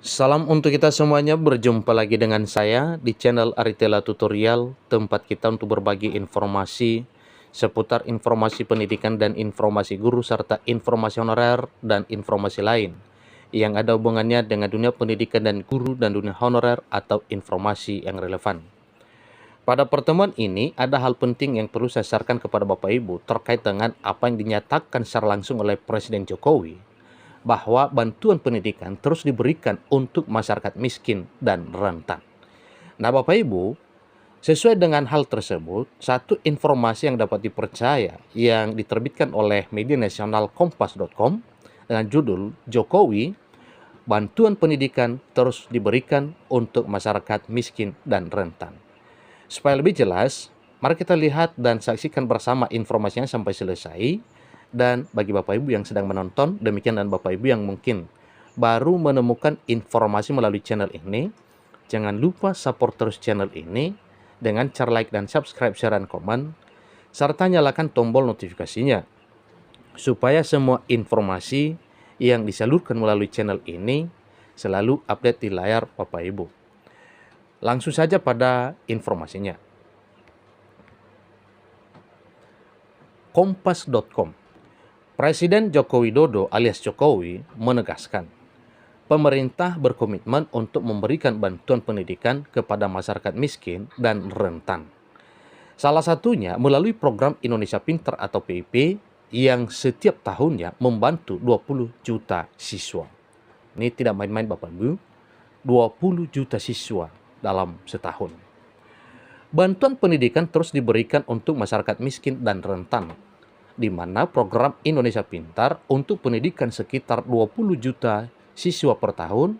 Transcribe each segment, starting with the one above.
Salam untuk kita semuanya, berjumpa lagi dengan saya di channel Aritela Tutorial, tempat kita untuk berbagi informasi seputar informasi pendidikan dan informasi guru serta informasi honorer dan informasi lain yang ada hubungannya dengan dunia pendidikan dan guru dan dunia honorer atau informasi yang relevan. Pada pertemuan ini ada hal penting yang perlu saya sarankan kepada Bapak Ibu terkait dengan apa yang dinyatakan secara langsung oleh Presiden Jokowi bahwa bantuan pendidikan terus diberikan untuk masyarakat miskin dan rentan. Nah, Bapak Ibu, sesuai dengan hal tersebut, satu informasi yang dapat dipercaya yang diterbitkan oleh media nasional Kompas.com dengan judul Jokowi, bantuan pendidikan terus diberikan untuk masyarakat miskin dan rentan. Supaya lebih jelas, mari kita lihat dan saksikan bersama informasinya sampai selesai. Dan bagi Bapak Ibu yang sedang menonton, demikian, dan Bapak Ibu yang mungkin baru menemukan informasi melalui channel ini, jangan lupa support terus channel ini dengan cara like dan subscribe, share, dan komen, serta nyalakan tombol notifikasinya, supaya semua informasi yang disalurkan melalui channel ini selalu update di layar Bapak Ibu. Langsung saja pada informasinya. Kompas.com. Presiden Joko Widodo alias Jokowi menegaskan, pemerintah berkomitmen untuk memberikan bantuan pendidikan kepada masyarakat miskin dan rentan. Salah satunya melalui program Indonesia Pintar atau PIP yang setiap tahunnya membantu 20 juta siswa. Ini tidak main-main Bapak Ibu, 20 juta siswa dalam setahun. Bantuan pendidikan terus diberikan untuk masyarakat miskin dan rentan, di mana program Indonesia Pintar untuk pendidikan sekitar 20 juta siswa per tahun,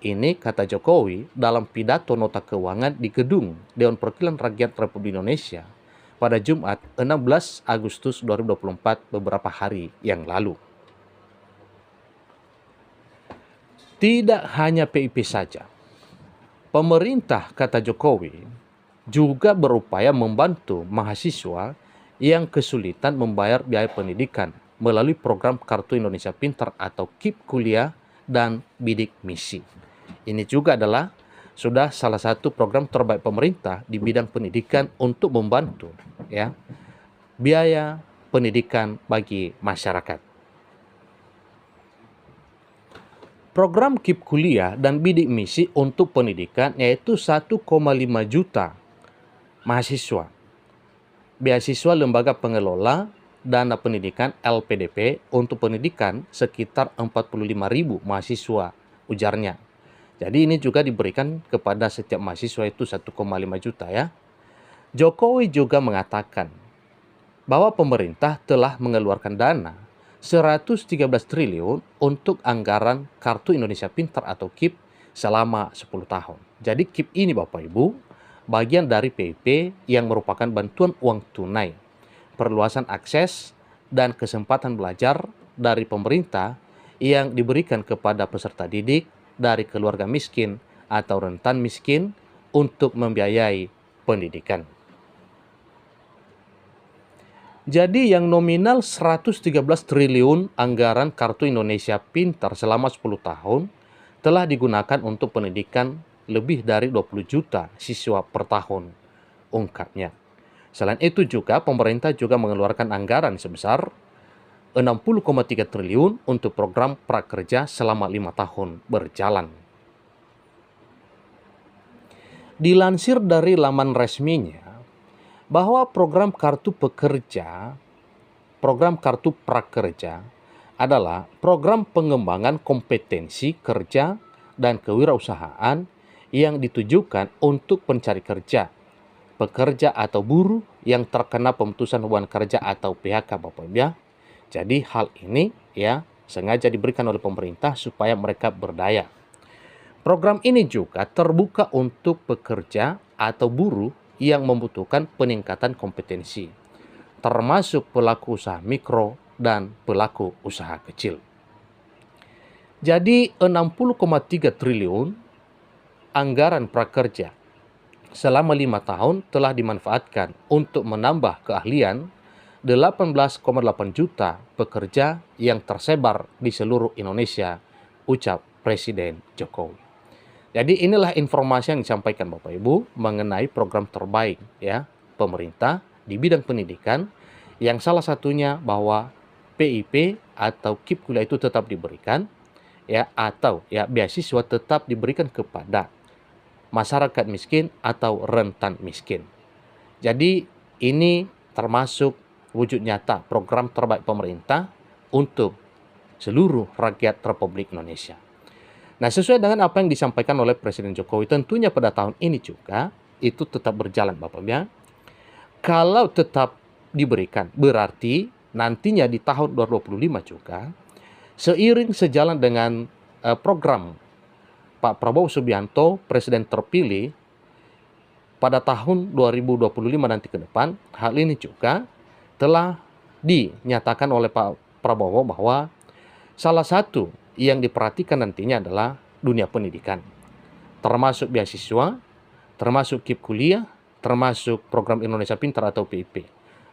ini kata Jokowi dalam pidato nota keuangan di gedung Dewan Perwakilan Rakyat Republik Indonesia pada Jumat 16 Agustus 2024 beberapa hari yang lalu. Tidak hanya PIP saja, pemerintah, kata Jokowi, juga berupaya membantu mahasiswa yang kesulitan membayar biaya pendidikan melalui program Kartu Indonesia Pintar atau KIP Kuliah dan Bidik Misi. Ini juga adalah sudah salah satu program terbaik pemerintah di bidang pendidikan untuk membantu biaya pendidikan bagi masyarakat. Program KIP Kuliah dan Bidik Misi untuk pendidikan yaitu 1,5 juta mahasiswa, beasiswa lembaga pengelola dana pendidikan LPDP untuk pendidikan sekitar 45.000 mahasiswa, ujarnya. Jadi ini juga diberikan kepada setiap mahasiswa itu 1,5 juta ya. Jokowi juga mengatakan bahwa pemerintah telah mengeluarkan dana 113 triliun untuk anggaran Kartu Indonesia Pintar atau KIP selama 10 tahun. Jadi KIP ini Bapak Ibu bagian dari PIP yang merupakan bantuan uang tunai, perluasan akses dan kesempatan belajar dari pemerintah yang diberikan kepada peserta didik dari keluarga miskin atau rentan miskin untuk membiayai pendidikan. Jadi yang nominal 113 triliun anggaran Kartu Indonesia Pintar selama 10 tahun telah digunakan untuk pendidikan lebih dari 20 juta siswa per tahun, ungkapnya. Selain itu juga pemerintah juga mengeluarkan anggaran sebesar 60,3 triliun untuk program prakerja selama 5 tahun berjalan. Dilansir dari laman resminya bahwa program kartu prakerja adalah program pengembangan kompetensi kerja dan kewirausahaan yang ditujukan untuk pencari kerja, pekerja atau buruh yang terkena pemutusan hubungan kerja atau PHK Bapak Ibu ya. Jadi hal ini ya sengaja diberikan oleh pemerintah supaya mereka berdaya. Program ini juga terbuka untuk pekerja atau buruh yang membutuhkan peningkatan kompetensi, termasuk pelaku usaha mikro dan pelaku usaha kecil. Jadi 60,3 triliun anggaran prakerja selama 5 tahun telah dimanfaatkan untuk menambah keahlian 18,8 juta pekerja yang tersebar di seluruh Indonesia, ucap Presiden Jokowi. Jadi inilah informasi yang disampaikan Bapak Ibu mengenai program terbaik ya pemerintah di bidang pendidikan, yang salah satunya bahwa PIP atau KIP kuliah itu tetap diberikan ya, atau ya beasiswa tetap diberikan kepada masyarakat miskin atau rentan miskin. Jadi ini termasuk wujud nyata program terbaik pemerintah untuk seluruh rakyat Republik Indonesia. Nah, sesuai dengan apa yang disampaikan oleh Presiden Jokowi, tentunya pada tahun ini juga itu tetap berjalan Bapak ya. Kalau tetap diberikan, berarti nantinya di tahun 2025 juga, seiring sejalan dengan program Pak Prabowo Subianto, Presiden terpilih pada tahun 2025 nanti ke depan, hal ini juga telah dinyatakan oleh Pak Prabowo bahwa salah satu yang diperhatikan nantinya adalah dunia pendidikan, termasuk beasiswa, termasuk KIP kuliah, termasuk program Indonesia Pintar atau PIP.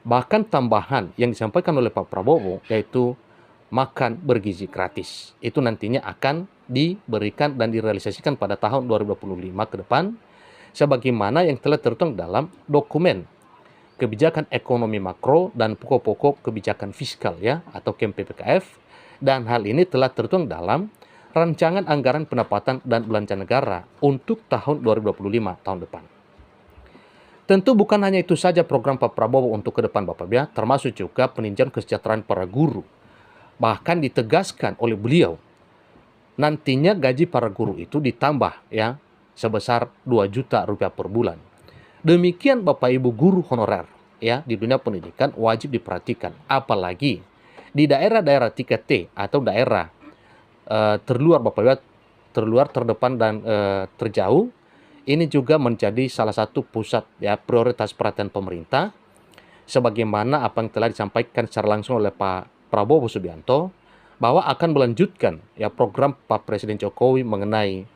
Bahkan tambahan yang disampaikan oleh Pak Prabowo yaitu makan bergizi gratis. Itu nantinya akan diberikan dan direalisasikan pada tahun 2025 ke depan, sebagaimana yang telah tertuang dalam dokumen kebijakan ekonomi makro dan pokok-pokok kebijakan fiskal ya atau KMPPKF, dan hal ini telah tertuang dalam rancangan anggaran pendapatan dan belanja negara untuk tahun 2025 tahun depan. Tentu bukan hanya itu saja program Pak Prabowo untuk ke depan Bapak ya, termasuk juga peninjauan kesejahteraan para guru. Bahkan ditegaskan oleh beliau, nantinya gaji para guru itu ditambah ya sebesar 2 juta rupiah per bulan. Demikian Bapak Ibu guru honorer ya di dunia pendidikan wajib diperhatikan, apalagi di daerah-daerah 3T atau daerah terluar Bapak Ibu, terluar, terdepan dan terjauh. Ini juga menjadi salah satu pusat ya prioritas perhatian pemerintah, sebagaimana apa yang telah disampaikan secara langsung oleh Pak Prabowo Subianto bahwa akan melanjutkan ya program Pak Presiden Jokowi mengenai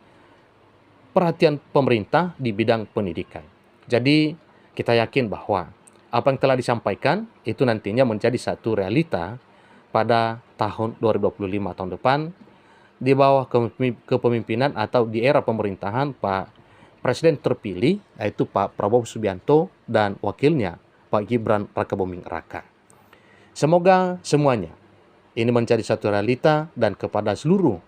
perhatian pemerintah di bidang pendidikan. Jadi kita yakin bahwa apa yang telah disampaikan itu nantinya menjadi satu realita pada tahun 2025 tahun depan di bawah kepemimpinan atau di era pemerintahan Pak Presiden terpilih yaitu Pak Prabowo Subianto dan wakilnya Pak Gibran Rakabuming Raka. Semoga semuanya ini menjadi satu realita, dan kepada seluruh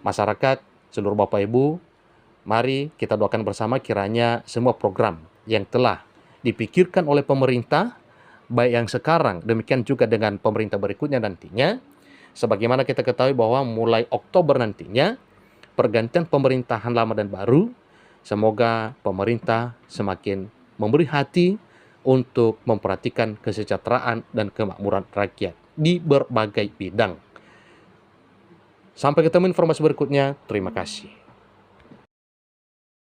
masyarakat, seluruh Bapak Ibu, mari kita doakan bersama kiranya semua program yang telah dipikirkan oleh pemerintah, baik yang sekarang, demikian juga dengan pemerintah berikutnya nantinya, sebagaimana kita ketahui bahwa mulai Oktober nantinya, pergantian pemerintahan lama dan baru, semoga pemerintah semakin memberi hati untuk memperhatikan kesejahteraan dan kemakmuran rakyat di berbagai bidang. Sampai ketemu informasi berikutnya. Terima kasih.